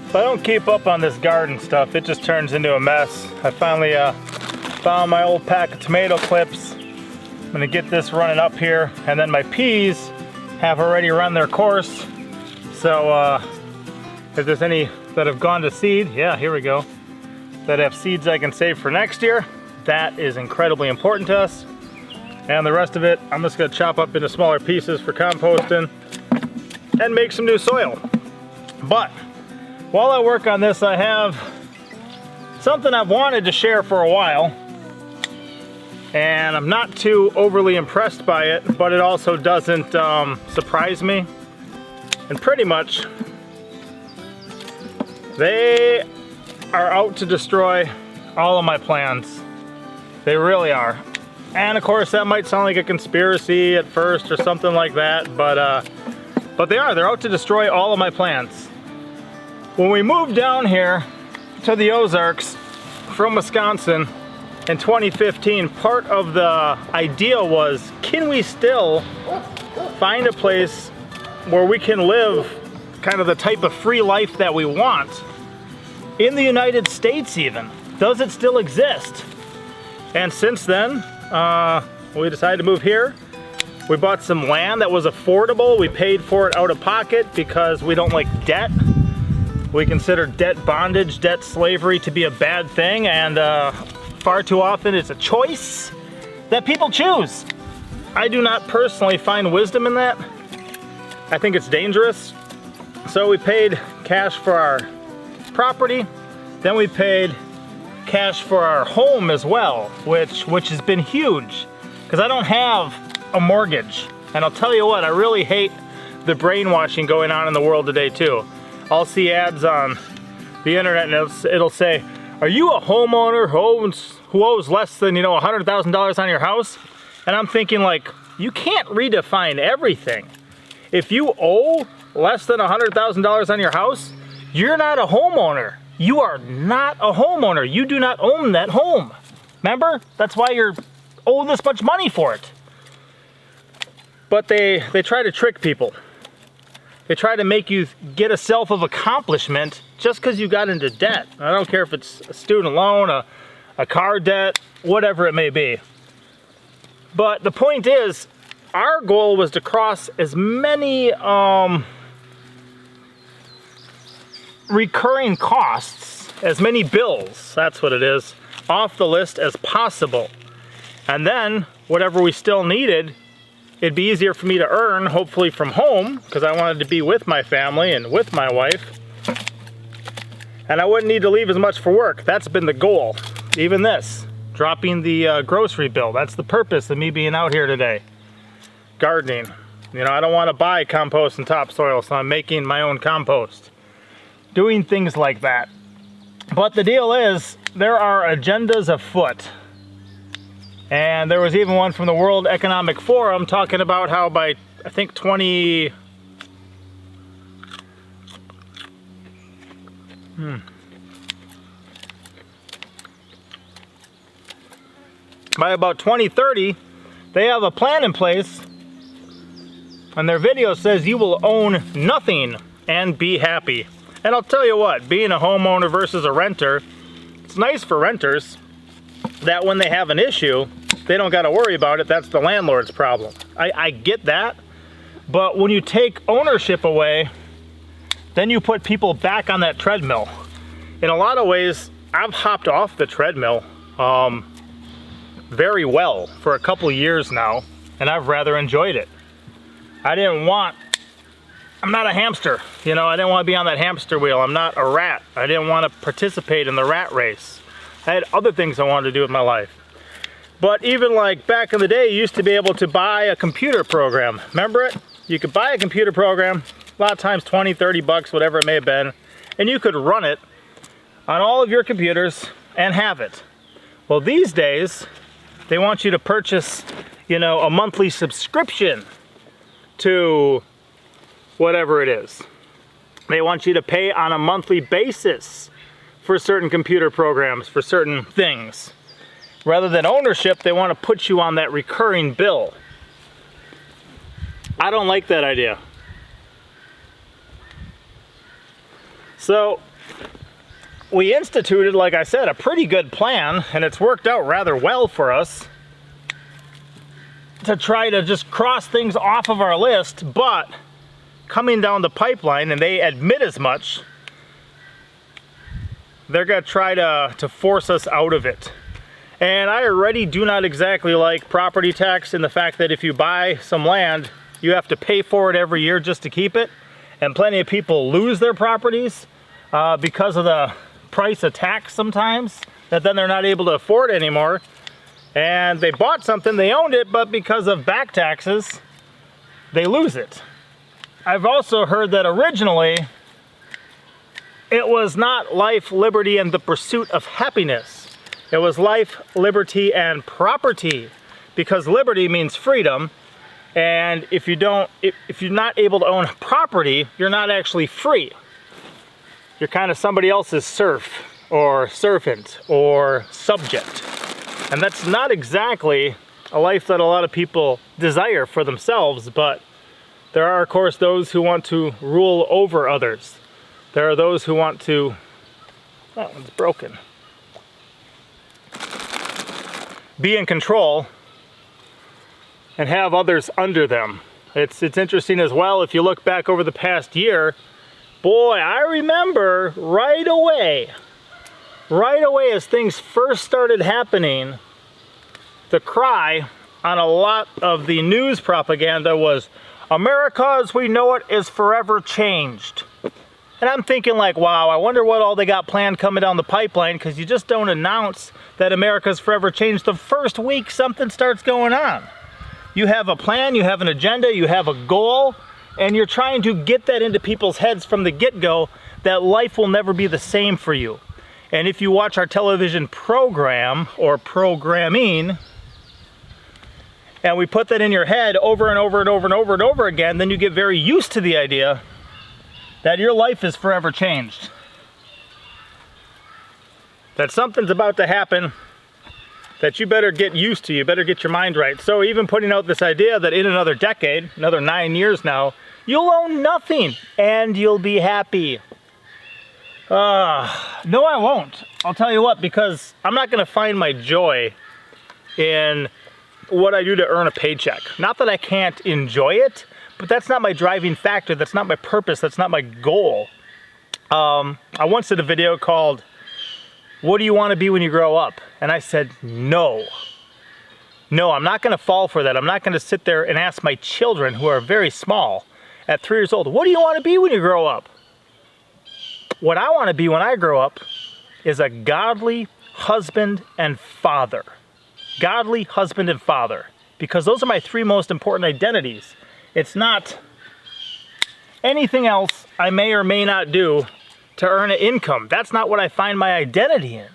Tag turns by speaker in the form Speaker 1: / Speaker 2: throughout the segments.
Speaker 1: If I don't keep up on this garden stuff, it just turns into a mess. I finally found my old pack of tomato clips. I'm gonna get this running up here, and then my peas have already run their course. So if there's any that have gone to seed, yeah, here we go, that have seeds I can save for next year, that is incredibly important to us. And the rest of it, I'm just gonna chop up into smaller pieces for composting and make some new soil. But while I work on this, I have something I've wanted to share for a while, and I'm not too overly impressed by it, but it also doesn't surprise me. And pretty much, they are out to destroy all of my plans. They really are. And of course, that might sound like a conspiracy at first or something like that, but they're out to destroy all of my plans. When we moved down here to the Ozarks from Wisconsin in 2015, part of the idea was, can we still find a place where we can live kind of the type of free life that we want in the United States even? Does it still exist? And since then, we decided to move here. We bought some land that was affordable. We paid for it out of pocket because we don't like debt. We consider debt bondage, debt slavery to be a bad thing, and far too often it's a choice that people choose. I do not personally find wisdom in that. I think it's dangerous. So we paid cash for our property, then we paid cash for our home as well, which has been huge because I don't have a mortgage. And I'll tell you what, I really hate the brainwashing going on in the world today too. I'll see ads on the internet and it'll say, are you a homeowner who owes less than, $100,000 on your house? And I'm thinking, like, you can't redefine everything. If you owe less than $100,000 on your house, you're not a homeowner. You are not a homeowner. You do not own that home. Remember? That's why you're owed this much money for it. But they try to trick people. They try to make you get a self of accomplishment just because you got into debt. I don't care if it's a student loan, a car debt, whatever it may be. But the point is, our goal was to cross as many recurring costs, as many bills, that's what it is, off the list as possible. And then, whatever we still needed, it'd be easier for me to earn, hopefully from home, because I wanted to be with my family and with my wife. And I wouldn't need to leave as much for work. That's been the goal. Even this, dropping the grocery bill. That's the purpose of me being out here today. Gardening. I don't want to buy compost and topsoil, so I'm making my own compost. Doing things like that. But the deal is, there are agendas afoot. And there was even one from the World Economic Forum talking about how by, I think, by about 2030, they have a plan in place, and their video says you will own nothing and be happy. And I'll tell you what, being a homeowner versus a renter, it's nice for renters that when they have an issue, they don't got to worry about it. That's the landlord's problem. I get that, but when you take ownership away, then you put people back on that treadmill. In a lot of ways, I've hopped off the treadmill very well for a couple years now, and I've rather enjoyed it. I'm not a hamster, I didn't want to be on that hamster wheel. I'm not a rat. I didn't want to participate in the rat race. I had other things I wanted to do with my life. But even like back in the day, you used to be able to buy a computer program. Remember it? You could buy a computer program, a lot of times 20, 30 bucks, whatever it may have been, and you could run it on all of your computers and have it. Well, these days, they want you to purchase, a monthly subscription to whatever it is. They want you to pay on a monthly basis for certain computer programs, for certain things. Rather than ownership, they want to put you on that recurring bill. I don't like that idea. So we instituted, like I said, a pretty good plan, and it's worked out rather well for us to try to just cross things off of our list, but coming down the pipeline, and they admit as much, they're gonna try to force us out of it. And I already do not exactly like property tax in the fact that if you buy some land, you have to pay for it every year just to keep it. And plenty of people lose their properties because of the price of tax sometimes, that then they're not able to afford anymore. And they bought something, they owned it, but because of back taxes, they lose it. I've also heard that originally, it was not life, liberty, and the pursuit of happiness. It was life, liberty, and property, because liberty means freedom. And if you're not able to own property, you're not actually free. You're kind of somebody else's serf, or servant, or subject. And that's not exactly a life that a lot of people desire for themselves, but there are, of course, those who want to rule over others. There are those who want to, that one's broken, be in control and have others under them. It's interesting as well, if you look back over the past year, boy, I remember right away as things first started happening, the cry on a lot of the news propaganda was, America as we know it is forever changed. And I'm thinking like, wow, I wonder what all they got planned coming down the pipeline, because you just don't announce that America's forever changed the first week something starts going on. You have a plan, you have an agenda, you have a goal, and you're trying to get that into people's heads from the get-go that life will never be the same for you. And if you watch our television program or programming, and we put that in your head over and over and over and over and over again, then you get very used to the idea that your life is forever changed. That something's about to happen that you better get used to, you better get your mind right. So even putting out this idea that in another decade, another 9 years now, you'll own nothing and you'll be happy. No, I won't. I'll tell you what, because I'm not gonna find my joy in what I do to earn a paycheck. Not that I can't enjoy it, but that's not my driving factor, that's not my purpose, that's not my goal. I once did a video called, what do you want to be when you grow up? And I said, no. No, I'm not gonna fall for that. I'm not gonna sit there and ask my children, who are very small, at 3 years old, what do you want to be when you grow up? What I want to be when I grow up is a godly husband and father. Godly husband and father. Because those are my 3 most important identities. It's not anything else I may or may not do to earn an income. That's not what I find my identity in.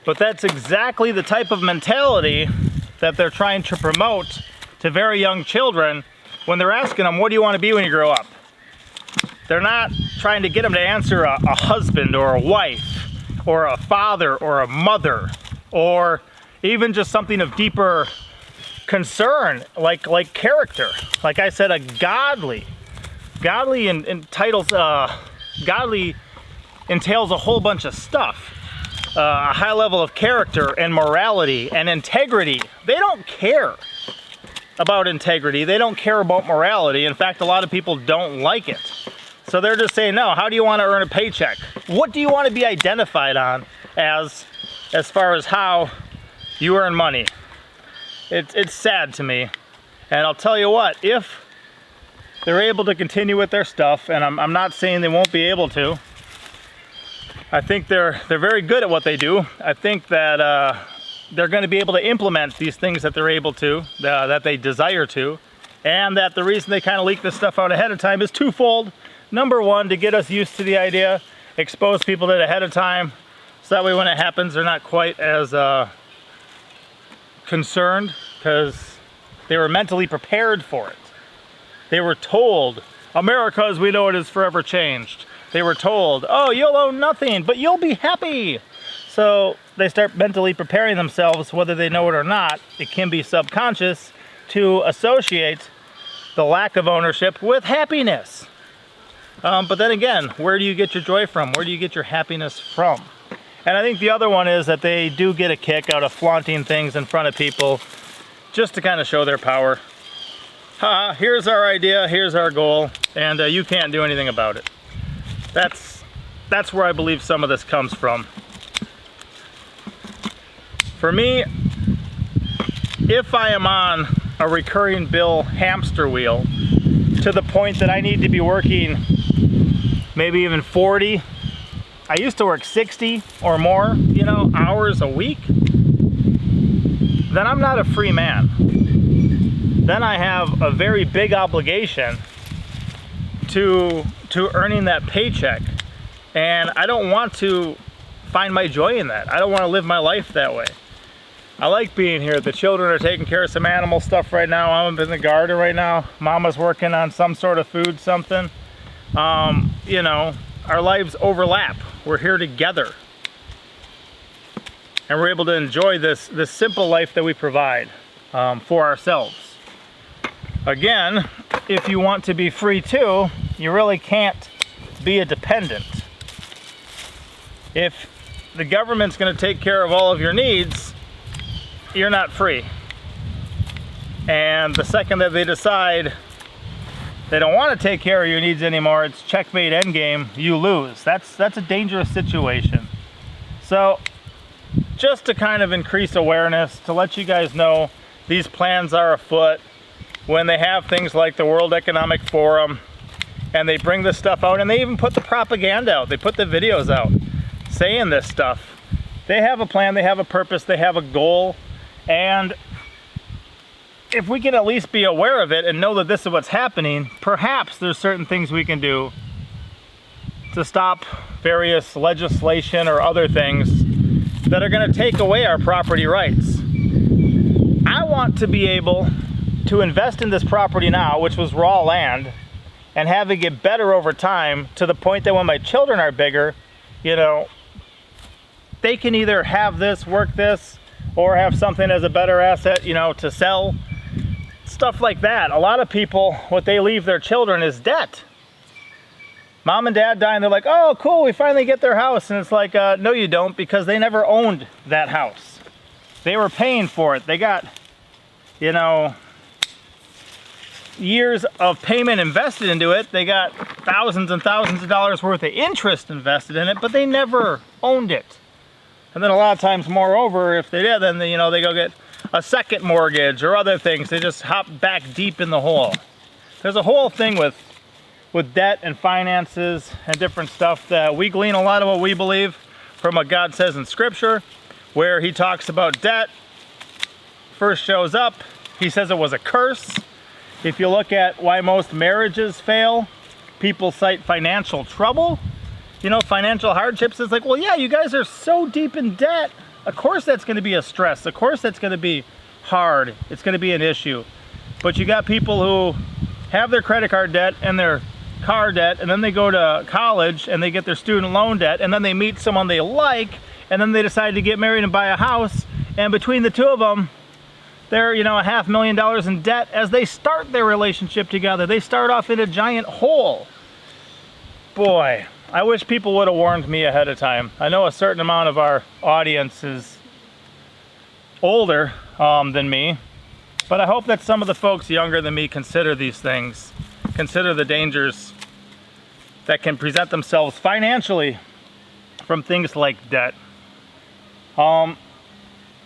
Speaker 1: But that's exactly the type of mentality that they're trying to promote to very young children when they're asking them, what do you want to be when you grow up? They're not trying to get them to answer a husband or a wife or a father or a mother, or even just something of deeper concern, like character. Like I said, a godly entails a whole bunch of stuff. A high level of character and morality and integrity. They don't care about integrity. They don't care about morality. In fact, a lot of people don't like it. So they're just saying, no, how do you want to earn a paycheck? What do you want to be identified on as far as how you earn money? It's sad to me. And I'll tell you what, if they're able to continue with their stuff, and I'm not saying they won't be able to, I think they're very good at what they do. I think that they're going to be able to implement these things that they're able to, that they desire to, and that the reason they kind of leak this stuff out ahead of time is twofold. Number one, to get us used to the idea, expose people to it ahead of time, so that way when it happens, they're not quite as concerned, because they were mentally prepared for it. They were told, America as we know it is forever changed. They were told, oh, you'll own nothing, but you'll be happy. So they start mentally preparing themselves, whether they know it or not. It can be subconscious to associate the lack of ownership with happiness. But then again, where do you get your joy from? Where do you get your happiness from? And I think the other one is that they do get a kick out of flaunting things in front of people just to kind of show their power. Here's our idea, here's our goal, and you can't do anything about it. That's where I believe some of this comes from. For me, if I am on a recurring bill hamster wheel to the point that I need to be working maybe even 40, I used to work 60 or more, you know, hours a week, then I'm not a free man. Then I have a very big obligation to earning that paycheck. And I don't want to find my joy in that. I don't want to live my life that way. I like being here. The children are taking care of some animal stuff right now. I'm in the garden right now. Mama's working on some sort of food, something. You know, our lives overlap. We're here together. And we're able to enjoy this simple life that we provide for ourselves. Again, if you want to be free too, you really can't be a dependent. If the government's going to take care of all of your needs, you're not free. And the second that they decide they don't want to take care of your needs anymore, it's checkmate endgame, you lose. That's a dangerous situation. So just to kind of increase awareness, to let you guys know these plans are afoot. When they have things like the World Economic Forum and they bring this stuff out, and they even put the propaganda out, they put the videos out saying this stuff. They have a plan, they have a purpose, they have a goal, and if we can at least be aware of it and know that this is what's happening, perhaps there's certain things we can do to stop various legislation or other things that are going to take away our property rights. I want to be able to invest in this property now, which was raw land, and have it get better over time to the point that when my children are bigger, you know, they can either have this, work this, or have something as a better asset, you know, to sell. Stuff like that. A lot of people, what they leave their children is debt. Mom and dad die and they're like, oh cool, we finally get their house. And it's like, no you don't, because they never owned that house. They were paying for it. They got, you know, years of payment invested into it. They got thousands and thousands of dollars worth of interest invested in it, but they never owned it. And then a lot of times, moreover, if they did, then they, you know, they go get a second mortgage or other things. They just hop back deep in the hole. There's a whole thing with debt and finances and different stuff that we glean a lot of what we believe from what God says in Scripture, where He talks about debt. First shows up, He says it was a curse. If you look at why most marriages fail, people cite financial trouble. You know, financial hardships. Is like, well, yeah, you guys are so deep in debt. Of course that's going to be a stress. Of course that's going to be hard. It's going to be an issue. But you got people who have their credit card debt and their car debt, and then they go to college and they get their student loan debt, and then they meet someone they like, and then they decide to get married and buy a house, and between the two of them, they're, you know, $500,000 in debt as they start their relationship together. They start off in a giant hole. Boy, I wish people would have warned me ahead of time. I know a certain amount of our audience is older than me, but I hope that some of the folks younger than me consider these things, consider the dangers that can present themselves financially from things like debt.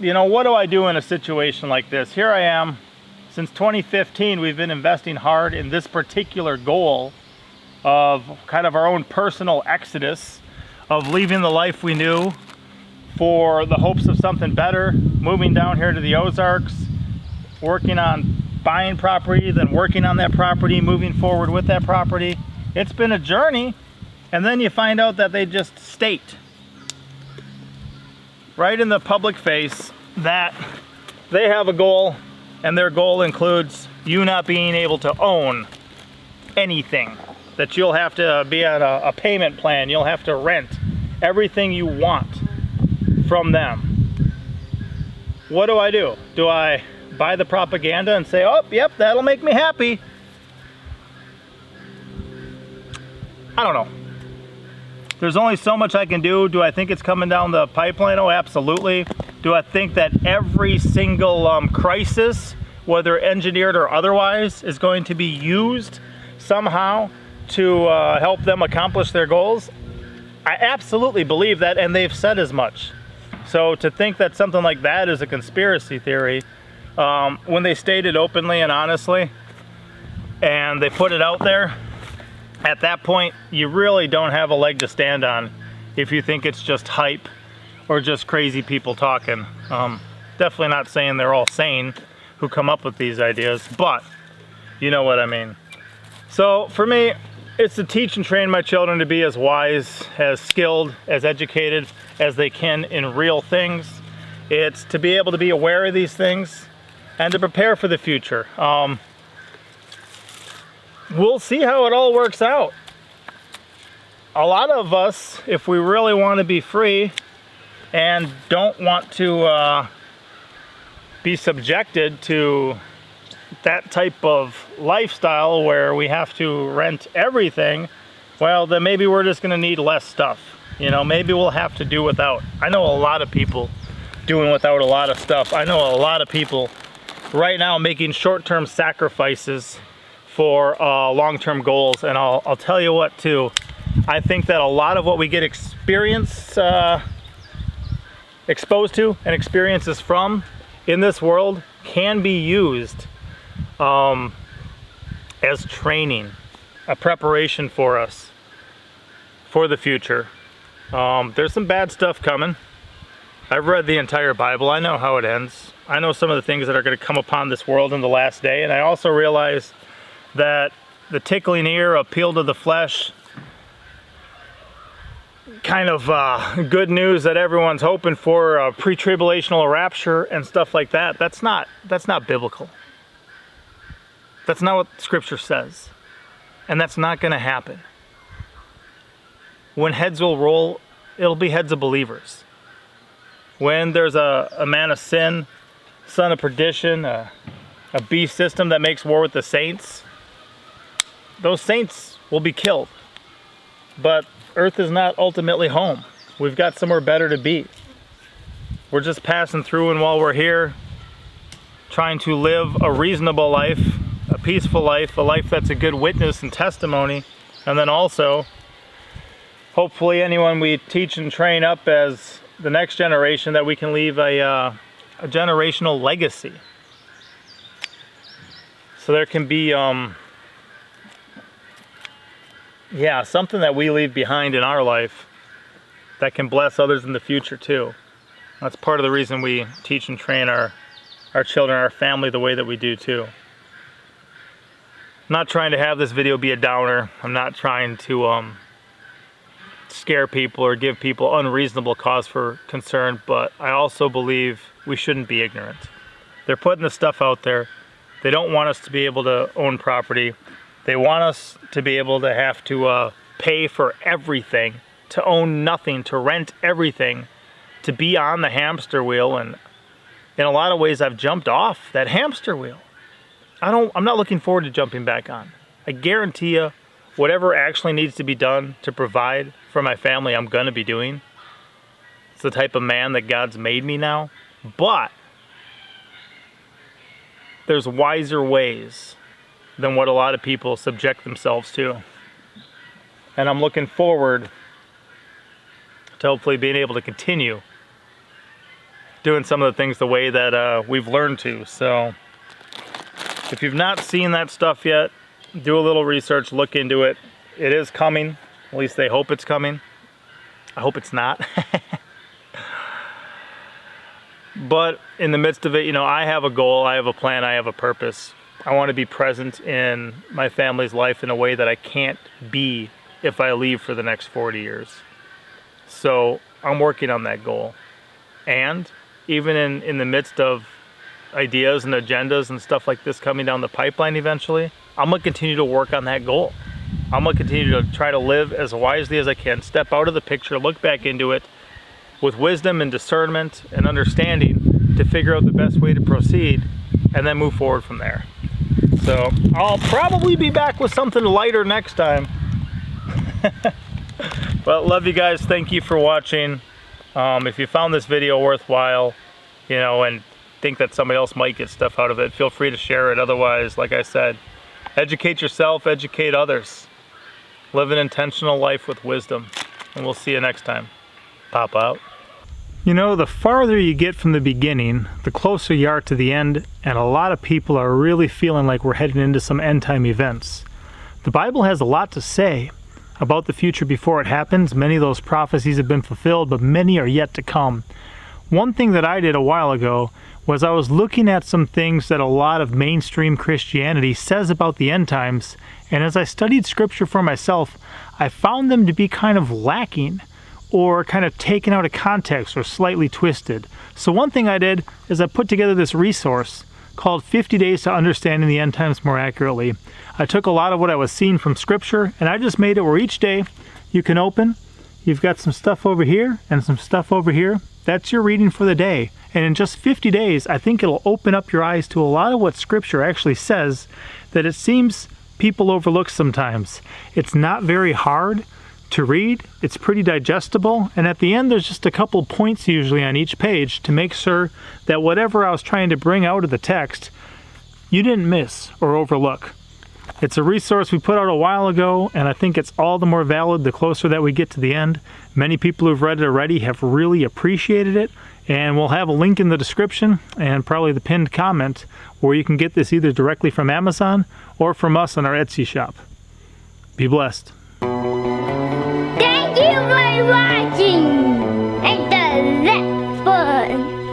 Speaker 1: You know, what do I do in a situation like this? Here I am. Since 2015, we've been investing hard in this particular goal of kind of our own personal exodus, of leaving the life we knew for the hopes of something better, moving down here to the Ozarks, working on buying property, then working on that property, moving forward with that property. It's been a journey, and then you find out that they just state right in the public face that they have a goal, and their goal includes you not being able to own anything. That you'll have to be on a payment plan, you'll have to rent everything you want from them. What do? Do I buy the propaganda and say, oh, yep, that'll make me happy? I don't know. There's only so much I can do. Do I think it's coming down the pipeline? Oh, absolutely. Do I think that every single crisis, whether engineered or otherwise, is going to be used somehow to help them accomplish their goals? I absolutely believe that, and they've said as much. So to think that something like that is a conspiracy theory, when they stated openly and honestly, and they put it out there, at that point, you really don't have a leg to stand on if you think it's just hype or just crazy people talking. Definitely not saying they're all sane who come up with these ideas, but you know what I mean. So for me, it's to teach and train my children to be as wise, as skilled, as educated as they can in real things. It's to be able to be aware of these things and to prepare for the future. We'll see how it all works out. A lot of us, if we really want to be free and don't want to be subjected to that type of lifestyle where we have to rent everything, well, then maybe we're just going to need less stuff. You know, maybe we'll have to do without. I know a lot of people doing without a lot of stuff. I know a lot of people right now making short-term sacrifices for long-term goals, and I'll tell you what too, I think that a lot of what we get exposed to and experiences from in this world can be used as training, a preparation for us for the future. There's some bad stuff coming. I've read the entire Bible. I know how it ends. I know some of the things that are going to come upon this world in the last day, and I also realize that the tickling ear, appeal to the flesh, kind of good news that everyone's hoping for, a pre-tribulational rapture and stuff like that, that's not biblical. That's not what Scripture says. And that's not going to happen. When heads will roll, it'll be heads of believers. When there's a man of sin, son of perdition, a beast system that makes war with the saints, those saints will be killed. But earth is not ultimately home. We've got somewhere better to be. We're just passing through, and while we're here, trying to live a reasonable life, a peaceful life, a life that's a good witness and testimony, and then also, hopefully anyone we teach and train up as the next generation, that we can leave a generational legacy. So there can be something that we leave behind in our life that can bless others in the future too. That's part of the reason we teach and train our children, our family, the way that we do too. I'm not trying to have this video be a downer. I'm not trying to scare people or give people unreasonable cause for concern, but I also believe we shouldn't be ignorant. They're putting this stuff out there. They don't want us to be able to own property. They want us to be able to have to pay for everything, to own nothing, to rent everything, to be on the hamster wheel. And in a lot of ways, I've jumped off that hamster wheel. I'm not looking forward to jumping back on. I guarantee you, whatever actually needs to be done to provide for my family, I'm going to be doing. It's the type of man that God's made me now. But there's wiser ways than what a lot of people subject themselves to. And I'm looking forward to hopefully being able to continue doing some of the things the way that we've learned to. So if you've not seen that stuff yet, do a little research, look into it. It is coming. At least they hope it's coming. I hope it's not. But in the midst of it, you know, I have a goal, I have a plan, I have a purpose. I want to be present in my family's life in a way that I can't be if I leave for the next 40 years. So I'm working on that goal. And even in the midst of ideas and agendas and stuff like this coming down the pipeline eventually, I'm going to continue to work on that goal. I'm going to continue to try to live as wisely as I can, step out of the picture, look back into it with wisdom and discernment and understanding to figure out the best way to proceed and then move forward from there. So I'll probably be back with something lighter next time. Well, love you guys. Thank you for watching. If you found this video worthwhile, you know, and think that somebody else might get stuff out of it, feel free to share it. Otherwise, like I said, educate yourself, educate others. Live an intentional life with wisdom. And we'll see you next time. Pop out. You know, the farther you get from the beginning, the closer you are to the end, and a lot of people are really feeling like we're heading into some end time events. The Bible has a lot to say about the future before it happens. Many of those prophecies have been fulfilled, but many are yet to come. One thing that I did a while ago was I was looking at some things that a lot of mainstream Christianity says about the end times, and as I studied scripture for myself, I found them to be kind of lacking or kind of taken out of context or slightly twisted. So one thing I did is I put together this resource called 50 Days to Understanding the End Times More Accurately. I took a lot of what I was seeing from scripture and I just made it where each day you can open, you've got some stuff over here and some stuff over here. That's your reading for the day. And in just 50 days, I think it'll open up your eyes to a lot of what scripture actually says that it seems people overlook sometimes. It's not very hard to read, it's pretty digestible, and at the end there's just a couple points usually on each page to make sure that whatever I was trying to bring out of the text, you didn't miss or overlook. It's a resource we put out a while ago, and I think it's all the more valid the closer that we get to the end. Many people who've read it already have really appreciated it, and we'll have a link in the description and probably the pinned comment where you can get this either directly from Amazon or from us on our Etsy shop. Be blessed.
Speaker 2: Thank you for watching. And that's fun.